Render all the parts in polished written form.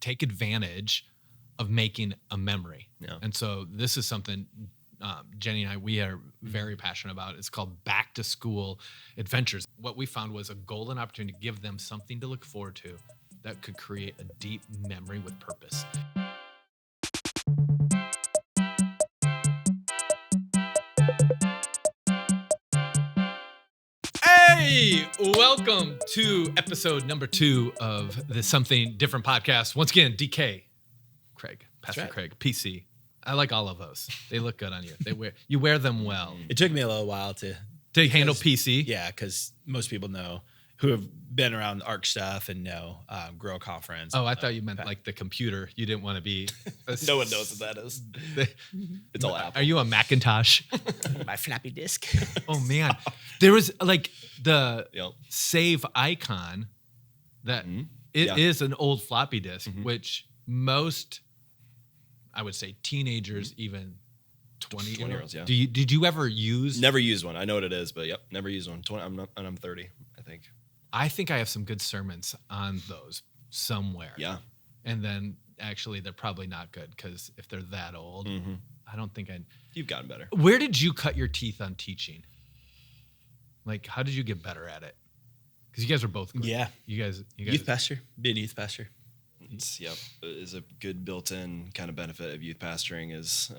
take advantage of making a memory. Yeah. And so this is something Jenny and I, we are very passionate about. It's called Back to School Adventures. What we found was a golden opportunity to give them something to look forward to that could create a deep memory with purpose. Hey, welcome to episode number 2 of the Something Different podcast. Once again, DK, Craig, Pastor right. Craig, PC. I like all of those. They look good on you. You wear them well. It took me a little while to handle PC. Yeah, because most people know who have been around ARC stuff and know Grow Conference. Oh, I thought you meant like the computer. You didn't want to be. No one knows what that is. It's all Apple. Are you a Macintosh? My floppy disk. Oh man, there was like the Yep. save icon that it is an old floppy disk, which most, I would say, teenagers, even 20-year-olds. Yeah. Did you ever use? Never used one. I know what it is, but yep, never used one. I'm 30, I think. I think I have some good sermons on those somewhere. Yeah. And then actually, they're probably not good because if they're that old, I don't think I. You've gotten better. Where did you cut your teeth on teaching? Like, how did you get better at it? Because you guys are both good. Yeah. You guys. Youth pastor. Being youth pastor. It's, yep, is a good built-in kind of benefit of youth pastoring is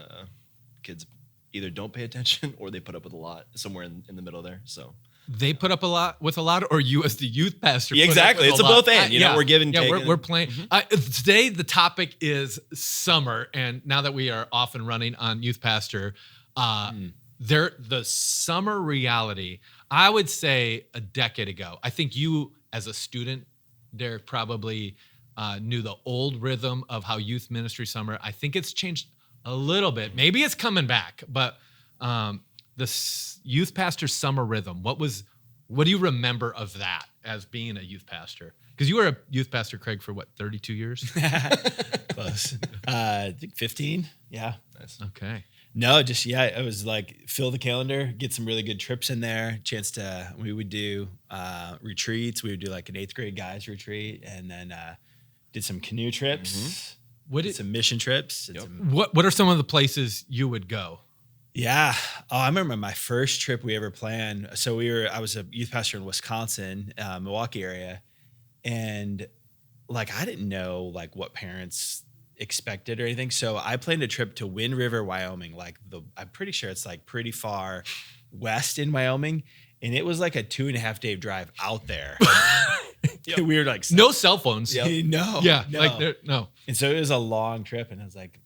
kids either don't pay attention or they put up with a lot somewhere in the middle there. So They put up with a lot, or you as the youth pastor. Yeah, put up exactly. with It's a lot? both and. You know, we're giving, Yeah, taking. we're playing. Today the topic is summer, and now that we are off and running on youth pastor, the summer reality. I would say a decade ago. I think you as a student, Derek, probably knew the old rhythm of how youth ministry summer. I think it's changed a little bit. Maybe it's coming back, but youth pastor summer rhythm. What do you remember of that as being a youth pastor? Because you were a youth pastor, Craig, for what, 32 years? Close. I think 15. Yeah. Nice. Okay. No, just, it was like fill the calendar, get some really good trips in there. We would do retreats. We would do like an 8th grade guys retreat, and then did some canoe trips, did some mission trips. What are some of the places you would go? Yeah. Oh, I remember my first trip we ever planned. So I was a youth pastor in Wisconsin, Milwaukee area. And like, I didn't know like what parents expected or anything. So I planned a trip to Wind River, Wyoming. I'm pretty sure it's like pretty far west in Wyoming. And it was like a 2.5 day drive out there. We were like, no cell phones. No. Yeah. No. No. And so it was a long trip. And I was like,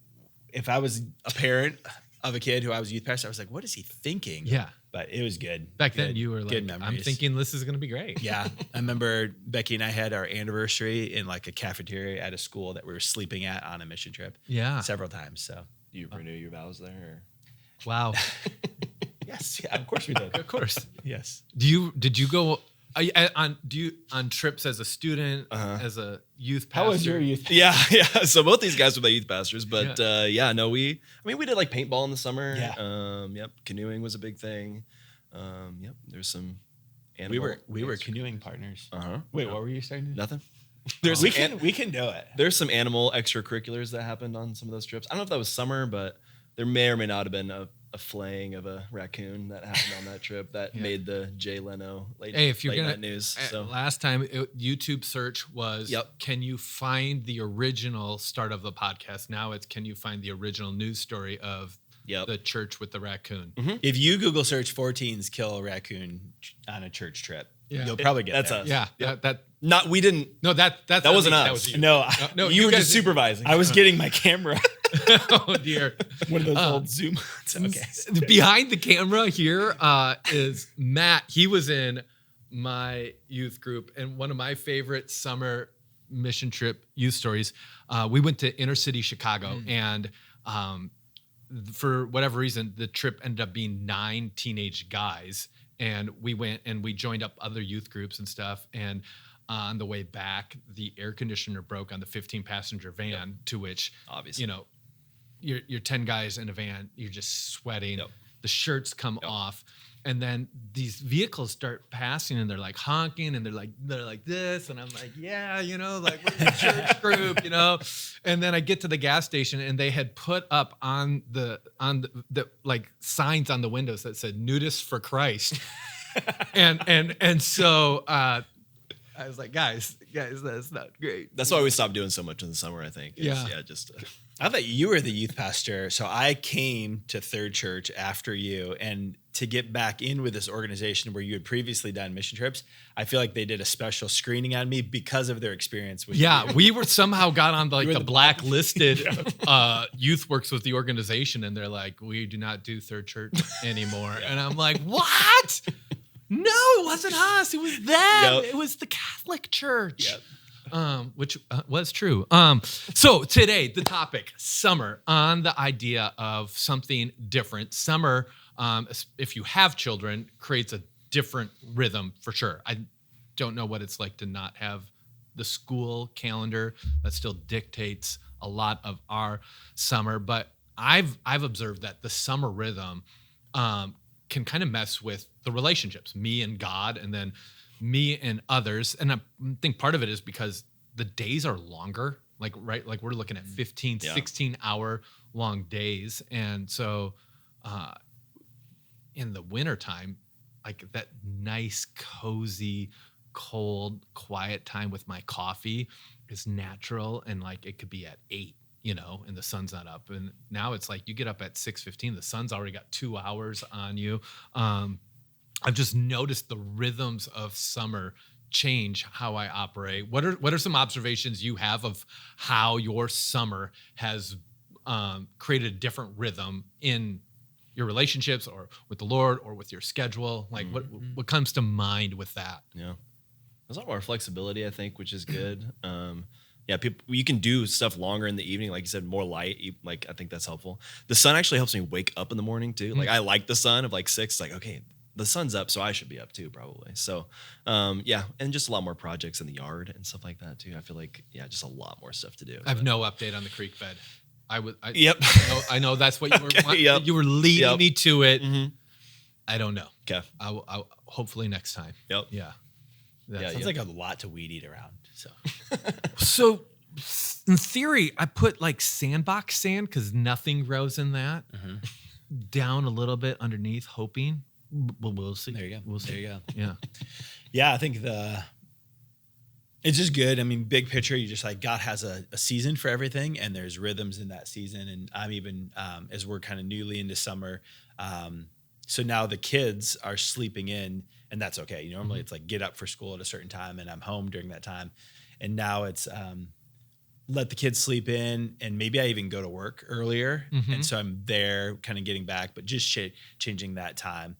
if I was a parent of a kid who I was youth pastor, I was like, what is he thinking? Yeah. But it was good. Back then you were like, good memories. I'm thinking this is going to be great. Yeah. I remember Becky and I had our anniversary in like a cafeteria at a school that we were sleeping at on a mission trip. Yeah. several times. So You renew your vows there? Or? Wow. yes. Yeah, of course we did. Of course. Yes. Did you go on trips as a student, as a youth pastor? How was your youth? Yeah. So both these guys were the youth pastors, but we did like paintball in the summer. Yeah. Canoeing was a big thing. There's some animal. We were canoeing partners. Wait, what were you saying? Nothing. We can do it. There's some animal extracurriculars that happened on some of those trips. I don't know if that was summer, but there may or may not have been a flaying of a raccoon that happened on that trip that made the Jay Leno late night news. So last time YouTube search was, can you find the original start of the podcast? Now it's, can you find the original news story of the church with the raccoon? If you Google search 14s kill a raccoon on a church trip, you'll probably get that's there. us. Yeah. We didn't. No, that wasn't us. That was you. No, you were guys just supervising. I was getting my camera. Oh dear. One of those old Zoom. Okay. Behind the camera here is Matt. He was in my youth group, and one of my favorite summer mission trip youth stories. We went to inner city Chicago, and for whatever reason, the trip ended up being 9 teenage guys, and we went and we joined up other youth groups and stuff, and on the way back, the air conditioner broke on the 15-passenger van, to which, obviously, you're 10 guys in a van, you're just sweating. the shirts come off. And then these vehicles start passing and they're like honking and they're like this. And I'm like, yeah, you know, like we're a church group, you know? And then I get to the gas station and they had put up on the like signs on the windows that said "Nudists for Christ." and so I was like, guys, that's not great. That's why we stopped doing so much in the summer, I think. Yeah. I thought you were the youth pastor. So I came to Third Church after you, and to get back in with this organization where you had previously done mission trips, I feel like they did a special screening on me because of their experience with you. We were somehow got on the blacklisted youth works with the organization, and they're like, we do not do Third Church anymore. And I'm like, what? No, it wasn't us. It was them. Yep. It was the Catholic Church. Yep. Which was true. So today, the topic, summer, on the idea of something different. Summer, if you have children, creates a different rhythm for sure. I don't know what it's like to not have the school calendar that still dictates a lot of our summer, but I've observed that the summer rhythm can kind of mess with the relationships, me and God, and then me and others. And I think part of it is because the days are longer, like we're looking at 15, 16 hour long days. And so in the wintertime, like that nice, cozy, cold, quiet time with my coffee is natural. And like, it could be at 8, you know, and the sun's not up. And now it's like, you get up at 6:15, the sun's already got 2 hours on you. I've just noticed the rhythms of summer change how I operate. What are some observations you have of how your summer has created a different rhythm in your relationships or with the Lord or with your schedule? Like what comes to mind with that? Yeah. There's a lot more flexibility, I think, which is good. You can do stuff longer in the evening, like you said, more light. Like, I think that's helpful. The sun actually helps me wake up in the morning too. Like, I like the sun of like 6. Like, okay, the sun's up, so I should be up too, probably. So, and just a lot more projects in the yard and stuff like that too. I feel like, just a lot more stuff to do. I have no update on the creek bed. Yep. I know that's what you were. You were leading me to it. Mm-hmm. I don't know. Okay. I'll hopefully next time. Yep. Yeah. Sounds like a lot to weed eat around. So in theory, I put like sandbox sand because nothing grows in that. Mm-hmm. Down a little bit underneath, hoping. Well, we'll see. There you go. We'll see. There you go. Yeah. Yeah, I think it's just good. I mean, big picture, you just like God has a season for everything, and there's rhythms in that season. And I'm even as we're kind of newly into summer, so now the kids are sleeping in, and that's okay. Normally it's like get up for school at a certain time, and I'm home during that time. And now it's let the kids sleep in, and maybe I even go to work earlier, and so I'm there, kind of getting back, but just changing that time.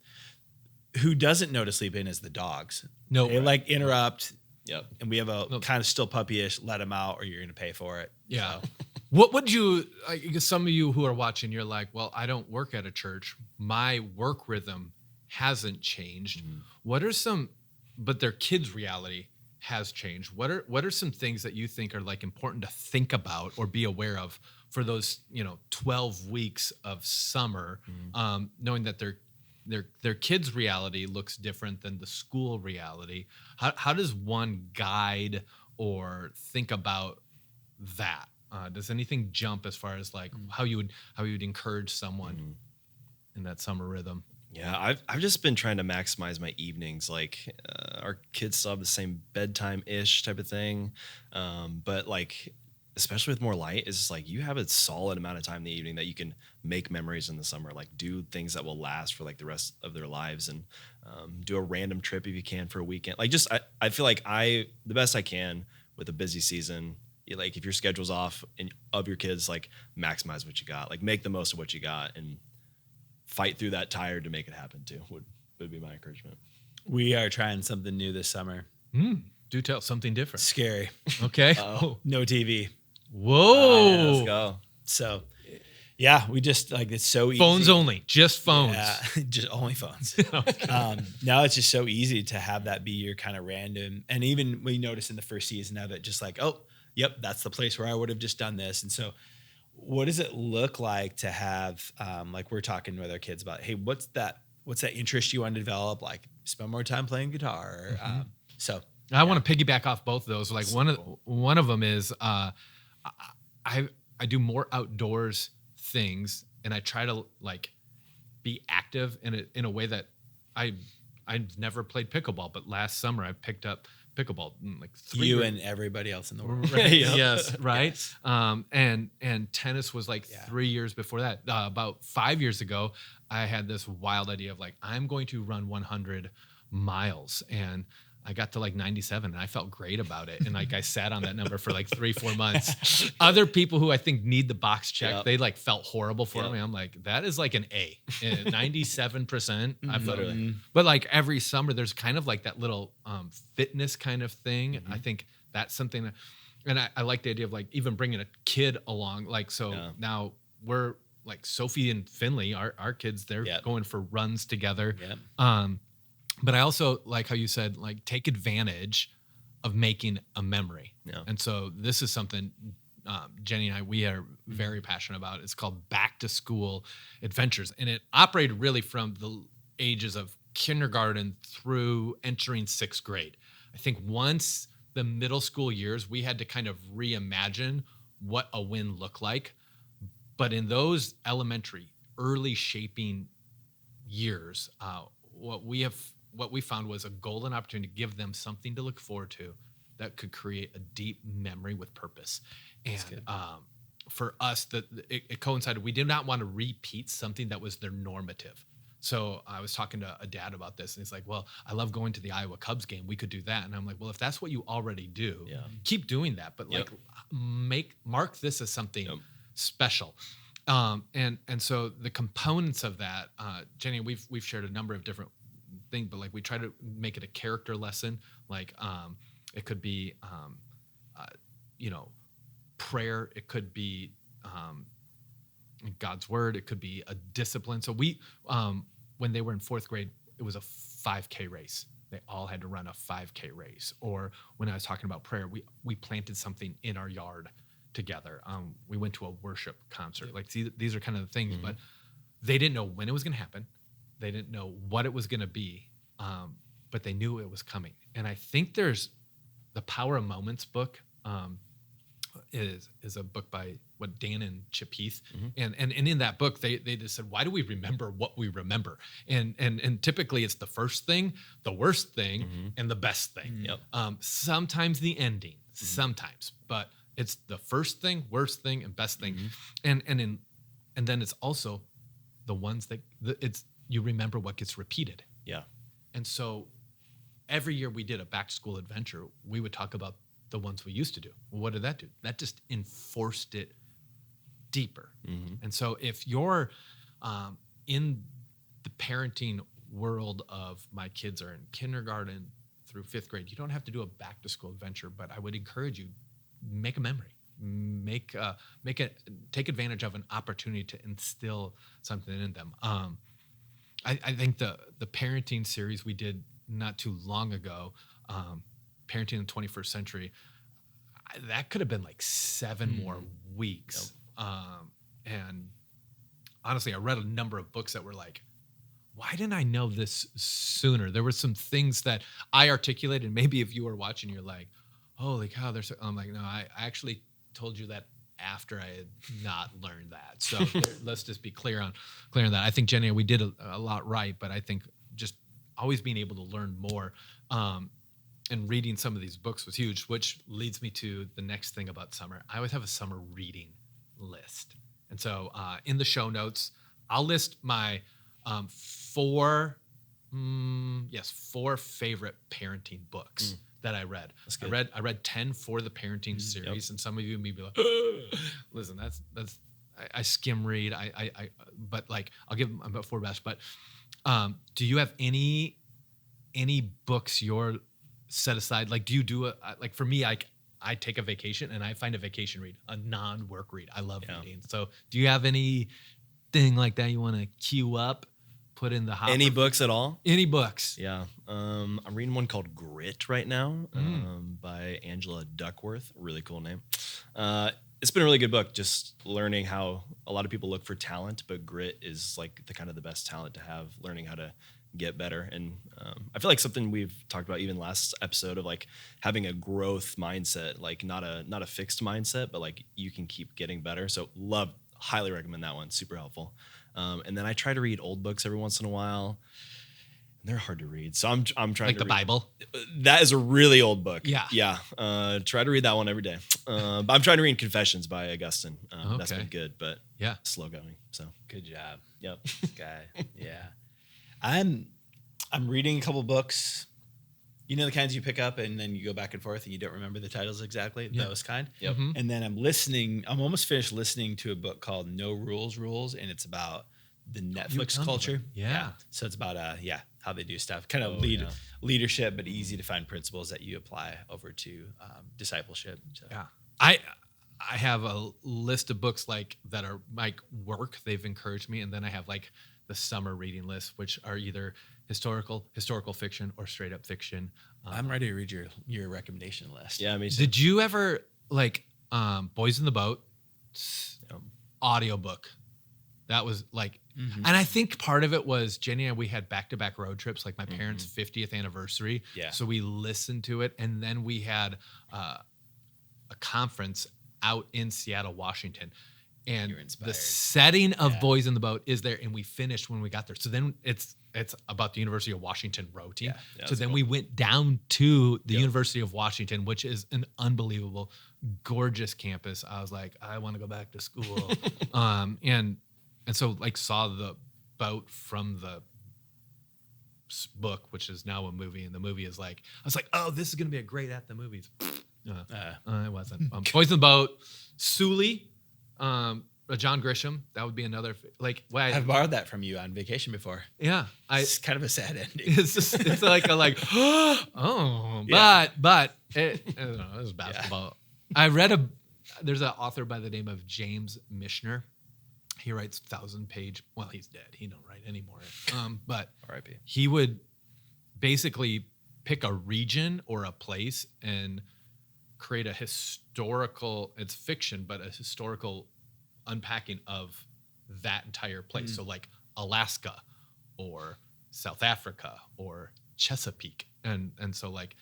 Who doesn't know to sleep in is the dogs. No, they like interrupt. Yep. And we have a kind of still puppyish, let them out or you're going to pay for it. Yeah. So. What would you, some of you who are watching, you're like, well, I don't work at a church. My work rhythm hasn't changed. What are but their kids' reality has changed. What are some things that you think are like important to think about or be aware of for those, 12 weeks of summer, knowing that their kids' reality looks different than the school reality? How does one guide or think about that? Does anything jump as far as like how you would encourage someone in that summer rhythm? Yeah, I've just been trying to maximize my evenings. Like our kids still have the same bedtime-ish type of thing, but like, especially with more light, it's just like you have a solid amount of time in the evening that you can make memories in the summer, like do things that will last for like the rest of their lives, and do a random trip if you can for a weekend. Like just, I feel like the best I can with a busy season, like if your schedule's off and of your kids, like maximize what you got, like make the most of what you got and fight through that tired to make it happen too, would be my encouragement. We are trying something new this summer. Do tell, something different. Scary. Okay. No TV. Whoa. Yeah, let's go. So, yeah, we just like it's so easy. Phones only, just phones. Yeah, just only phones. Now it's just so easy to have that be your kind of random. And even we noticed in the first season now that just like, oh, yep, that's the place where I would have just done this. And so what does it look like to have, like we're talking with our kids about, hey, what's that interest you want to develop? Like spend more time playing guitar. So I want to piggyback off both of those. Like one of them is I do more outdoors things, and I try to like be active in a way that I've never played pickleball, but last summer I picked up pickleball like 3 years. And everybody else in the world. Right. Yes, right. Yes. And tennis was like 3 years before that. About 5 years ago, I had this wild idea of like, I'm going to run 100 miles, and I got to like 97 and I felt great about it. And like I sat on that number for like 3-4 months. Other people who I think need the box check, they like felt horrible for me. I'm like, that is like an A, 97%. I felt it. But like every summer, there's kind of like that little fitness kind of thing. I think that's something that, and I like the idea of like even bringing a kid along. Like, so now we're like Sophie and Finley, our kids, they're going for runs together. But I also like how you said, like, take advantage of making a memory. And so this is something Jenny and I, we are very passionate about. It's called Back to School Adventures. And it operated really from the ages of kindergarten through entering 6th grade. I think once the middle school years, we had to kind of reimagine what a win looked like. But in those elementary, early shaping years, what we found was a golden opportunity to give them something to look forward to that could create a deep memory with purpose. And for us, it coincided. We did not want to repeat something that was their normative. So I was talking to a dad about this, and he's like, well, I love going to the Iowa Cubs game. We could do that. And I'm like, well, if that's what you already do, keep doing that. But like mark this as something special. And so the components of that, Jenny, we've shared a number of different thing, but like we try to make it a character lesson. Like it could be prayer, it could be God's word, it could be a discipline. So we when they were in 4th grade, it was a 5K race. They all had to run a 5K race. Or when I was talking about prayer, we planted something in our yard together. We went to a worship concert. Like these are kind of the things, but they didn't know when it was going to happen. They didn't know what it was going to be, but they knew it was coming. And I think there's the Power of Moments book is a book by Dan and Chip Heath. And in that book, they just said, why do we remember what we remember? And typically it's the first thing, the worst thing, and the best thing. Sometimes the ending, sometimes, but it's the first thing, worst thing, and best thing. And then it's also the ones that you remember what gets repeated. And so every year we did a back to school adventure, we would talk about the ones we used to do. Well, what did that do? That just enforced it deeper. And so if you're in the parenting world of my kids are in kindergarten through 5th grade, you don't have to do a back to school adventure, but I would encourage you, make a memory. Take advantage of an opportunity to instill something in them. I think the parenting series we did not too long ago, Parenting in the 21st Century, that could have been like 7 more weeks. And honestly, I read a number of books that were like, why didn't I know this sooner? There were some things that I articulated. Maybe if you were watching, you're like, holy cow, I'm like, no, I actually told you that after I had not learned that. So let's just be clear on that. I think, Jenny, we did a lot right, but I think just always being able to learn more and reading some of these books was huge, which leads me to the next thing about summer. I always have a summer reading list. And so in the show notes, I'll list my 4 favorite parenting books that I read. I read 10 for the parenting series, and some of you may be like, listen, that's I skim read. But like I'll give them about 4 best. But do you have any books you're set aside? Like, do you do like for me, I take a vacation and I find a vacation read, a non-work read. I love reading. So do you have anything like that you want to queue up? Put in the hopper? Any books at all? Any books? Yeah. I'm reading one called Grit right now by Angela Duckworth. Really cool name. it's been a really good book. Just learning how a lot of people look for talent, but grit is like the kind of the best talent to have. Learning how to get better, and I feel like something we've talked about even last episode of like having a growth mindset, like not a fixed mindset, but like you can keep getting better. So highly recommend that one. Super helpful. And then I try to read old books every once in a while. They're hard to read, so I'm trying like to the Bible. That is a really old book. Yeah. Try to read that one every day. But I'm trying to read Confessions by Augustine. That's Okay. been good, but Yeah. slow going. So Good job. yep. Guy. Yeah. I'm reading a couple books. You know the kinds you pick up and then you go back and forth and you don't remember the titles exactly? Yeah. Those kind. Yep. Mhm. And then I'm almost finished listening to a book called No Rules, and it's about the Netflix tell me culture. about it. Yeah. So it's about how they do stuff. Kind of yeah. leadership, but easy to find principles that you apply over to discipleship. So. Yeah. I have a list of books like that are like work. They've encouraged me. And then I have like the summer reading list, which are either historical fiction, or straight up fiction. I'm ready to read your recommendation list. Yeah, me too. Did you ever like Boys in the Boat Yep. audiobook? That was like, Mhm. and I think part of it was Jenny and we had back-to-back road trips, like my parents' 50th anniversary. Yeah. So we listened to it, and then we had a conference out in Seattle, Washington. And You were inspired. the setting of Yeah. Boys in the Boat is there, and we finished when we got there. So then it's about the University of Washington row team. Yeah. Yeah, So that's then cool. we went down to the Yep. University of Washington, which is an unbelievable, gorgeous campus. I was like, I want to go back to school. And so like saw the boat from the book, which is now a movie, and the movie is like, I was like, oh, this is gonna be a great at the movies. It wasn't. Boys in the Boat, Sully, John Grisham. That would be another I've borrowed that from you on vacation before. yeah. It's kind of a sad ending. It's like oh, Yeah. but I don't know, it was basketball. I read there's an author by the name of James Michener. He writes 1,000-page. Well, he's dead. He don't write anymore. But R.I.P. he would basically pick a region or a place and create a historical. It's fiction, but a historical unpacking of that entire place. So like Alaska, or South Africa, or Chesapeake, and so like,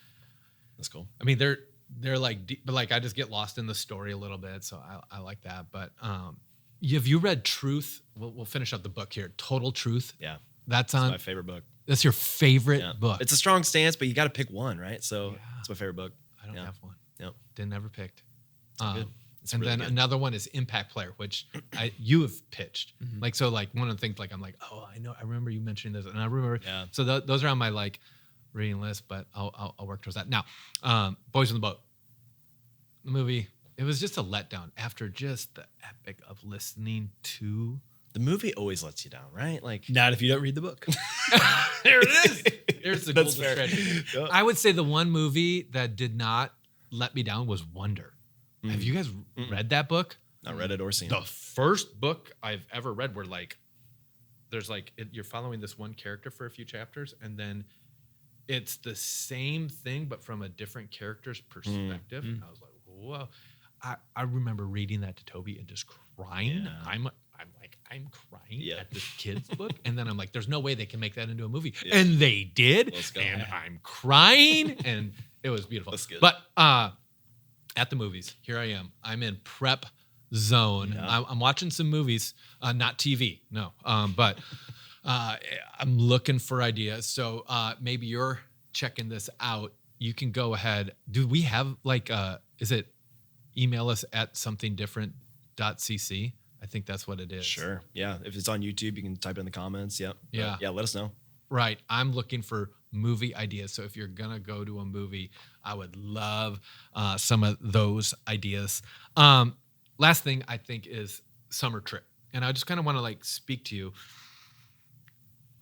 That's cool. I mean they're like deep, but like I just get lost in the story a little bit, so I like that. But have you read Truth? We'll finish up the book here. Total Truth. Yeah. That's It's on. my favorite book. That's your favorite Yeah. book. It's a strong stance, but you got to pick one, right? So Yeah. it's my favorite book. I don't Yeah. have one. Yep. Didn't ever picked. good. It's And really then good. another one is Impact Player, which you have pitched. Mhm. Like, so like one of the things, like I'm like, oh, I remember you mentioning this, and I remember. Yeah. So those are on my like reading list, but I'll work towards that. Now, Boys in the Boat, the movie. It was just a letdown after just the epic of listening to. The movie always lets you down, right? Like Not if you don't read the book. There it is. There's the That's golden fair. thread. Yeah. I would say the one movie that did not let me down was Wonder. Have you guys read that book? not read it or seen The it. first book I've ever read where like there's like you're following this one character for a few chapters, and then it's the same thing but from a different character's perspective. I was like, whoa. I remember reading that to Toby and just crying. Yeah. I'm crying Yeah. at this kid's book, and then I'm like, there's no way they can make that into a movie, Yeah. and they did. Let's go. And I'm crying, and it was beautiful. That's good. But at the movies, here I am. I'm in prep zone. Yeah. I'm watching some movies, not TV, no. But I'm looking for ideas. So maybe you're checking this out. You can go ahead. Do we have like, is it email us at somethingdifferent.cc? I think that's what it is. Sure. Yeah. If it's on YouTube, you can type it in the comments. Yep. Yeah. Yeah. Let us know. Right. I'm looking for movie ideas. So if you're going to go to a movie, I would love some of those ideas. Last thing I think is summer trip. And I just kind of want to like speak to you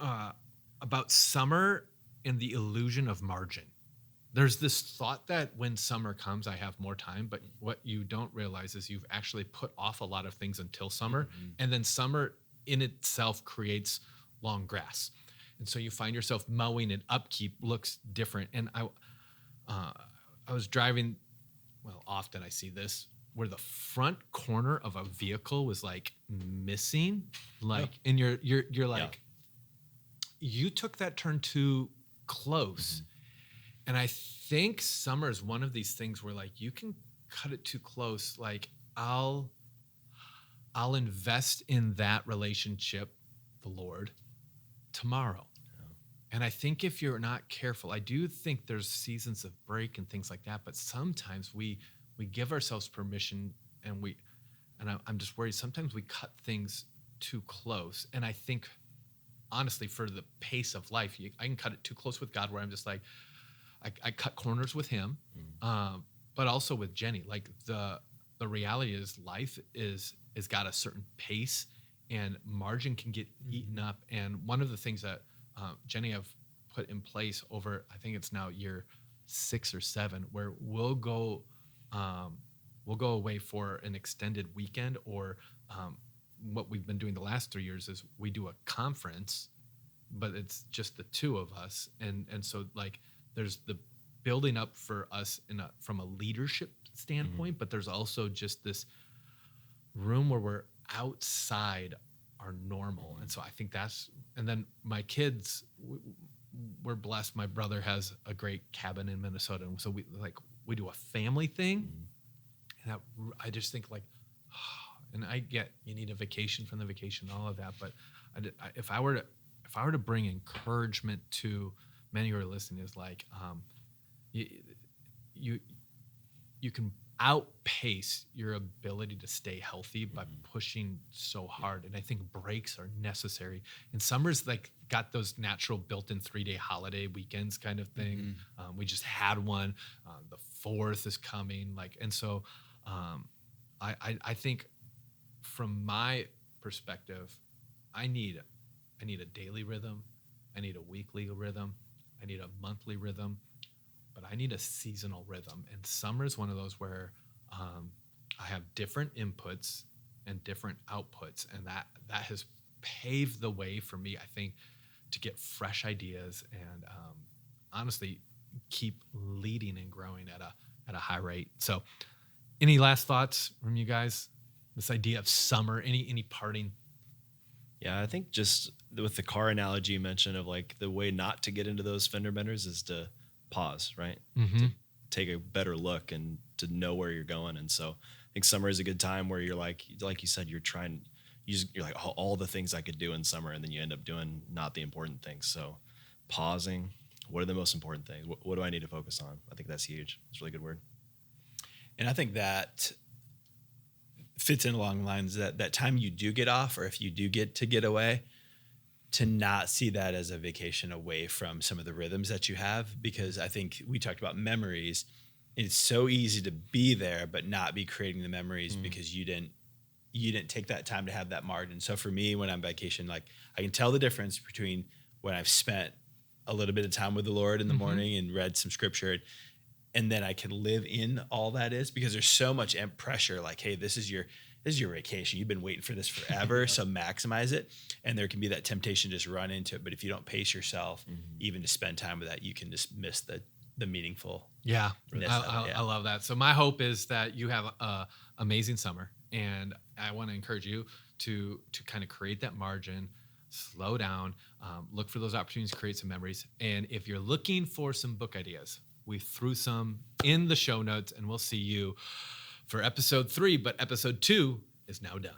about summer and the illusion of margin. There's this thought that when summer comes, I have more time, but what you don't realize is you've actually put off a lot of things until summer, and then summer in itself creates long grass. And so you find yourself mowing, and upkeep looks different. And I was driving, well, often I see this where the front corner of a vehicle was like missing, like, and you're like, you took that turn too close. And I think summer is one of these things where like you can cut it too close. Like I'll invest in that relationship, the Lord, tomorrow. And I think if you're not careful, I do think there's seasons of break and things like that, but sometimes we give ourselves permission, and I'm just worried sometimes we cut things too close. And I think honestly, for the pace of life, I can cut it too close with God, where I'm just like, I cut corners with him, but also with Jenny. Like the reality is life is got a certain pace, and margin can get eaten up. And one of the things that Jenny have put in place over, I think it's now year 6 or 7, where we'll go away for an extended weekend, or what we've been doing the last 3 years is we do a conference, but it's just the two of us. And so like there's the building up for us from a leadership standpoint, but there's also just this room where we're outside our normal. And so I think and then my kids, we're blessed. My brother has a great cabin in Minnesota. And so we do a family thing. And I just think like, and I get you need a vacation from the vacation, all of that. But if I were to bring encouragement to many who are listening, is like, you can outpace your ability to stay healthy by pushing so hard. And I think breaks are necessary. And summer's like got those natural built-in 3-day holiday weekends kind of thing. We just had one. The 4th is coming. And so I think from my perspective, I need a daily rhythm. I need a weekly rhythm. I need a monthly rhythm. But I need a seasonal rhythm. And summer is one of those where I have different inputs and different outputs. And that has paved the way for me, I think, to get fresh ideas and honestly keep leading and growing at a high rate. So any last thoughts from you guys? This idea of summer, any parting? Yeah, I think just with the car analogy you mentioned of like the way not to get into those fender benders is to pause, right? To take a better look and to know where you're going. And so I think summer is a good time where you're like you said, you're like, oh, all the things I could do in summer, and then you end up doing not the important things. So pausing, what are the most important things? What do I need to focus on? I think that's huge. It's a really good word. And I think that fits in along the lines that time you do get off, or if you do get to get away, to not see that as a vacation away from some of the rhythms that you have. Because I think we talked about memories. It's so easy to be there, but not be creating the memories because you didn't take that time to have that margin. So for me, when I'm vacation, like I can tell the difference between when I've spent a little bit of time with the Lord in the morning and read some scripture, and then I can live in all that is, because there's so much pressure. Like, hey, this is your vacation. You've been waiting for this forever. So maximize it. And there can be that temptation to just run into it. But if you don't pace yourself, even to spend time with that, you can just miss the meaningful. Yeah. I love that. So my hope is that you have an amazing summer, and I want to encourage you to kind of create that margin, slow down, look for those opportunities, create some memories. And if you're looking for some book ideas, we threw some in the show notes, and we'll see you for episode 3, but episode 2 is now done.